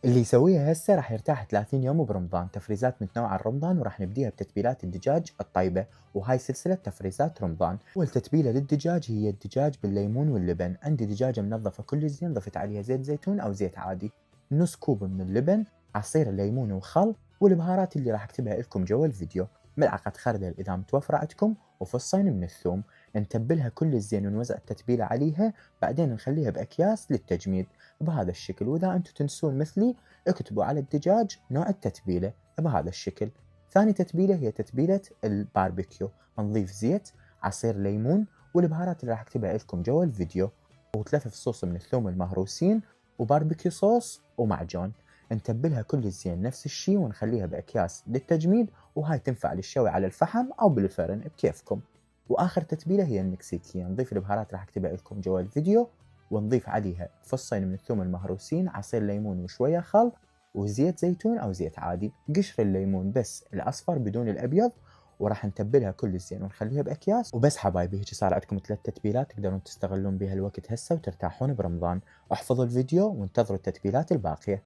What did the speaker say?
اللي يسويها هسه راح يرتاح 30 يوم برمضان. تفريزات متنوعة لرمضان، وراح نبديها بتتبيلات الدجاج الطيبة، وهاي سلسلة تفريزات رمضان. أول تتبيلة للدجاج هي الدجاج بالليمون واللبن. عندي دجاجة منظفة كل زين، ضفت عليها زيت زيتون أو زيت عادي، نص كوب من اللبن، عصير الليمون وخل، والبهارات اللي راح اكتبها لكم جوا الفيديو، ملعقة خردل إذا متوفرة عندكم، وفصين من الثوم. نتبلها كل زين ونوزع التتبيلة عليها، بعدين نخليها بأكياس للتجميد بهذا الشكل. وإذا أنتم تنسون مثلي اكتبوا على الدجاج نوع التتبيلة بهذا الشكل. ثاني تتبيلة هي تتبيلة الباربيكيو. نضيف زيت، عصير ليمون، والبهارات اللي راح اكتبها لكم جوا الفيديو، وثلاثة فصوص من الثوم المهروسين، وباربيكيو صوص ومعجون. نتبلها كل زين نفس الشي ونخليها بأكياس للتجميد، وهاي تنفع للشوي على الفحم أو بالفرن بكيفكم. وآخر تتبيلة هي المكسيكية. نضيف البهارات راح اكتبها لكم جوا الفيديو، ونضيف عليها فصين من الثوم المهروسين، عصير ليمون وشوية خل، وزيت زيتون أو زيت عادي، قشر الليمون بس الأصفر بدون الأبيض. وراح نتبلها كل زين ونخليها بأكياس وبس. حبايبي هيك صار عندكم 3 تتبيلات تقدرون تستغلون بها الوقت هسه وترتاحون برمضان. احفظوا الفيديو وانتظروا التتبيلات الباقية.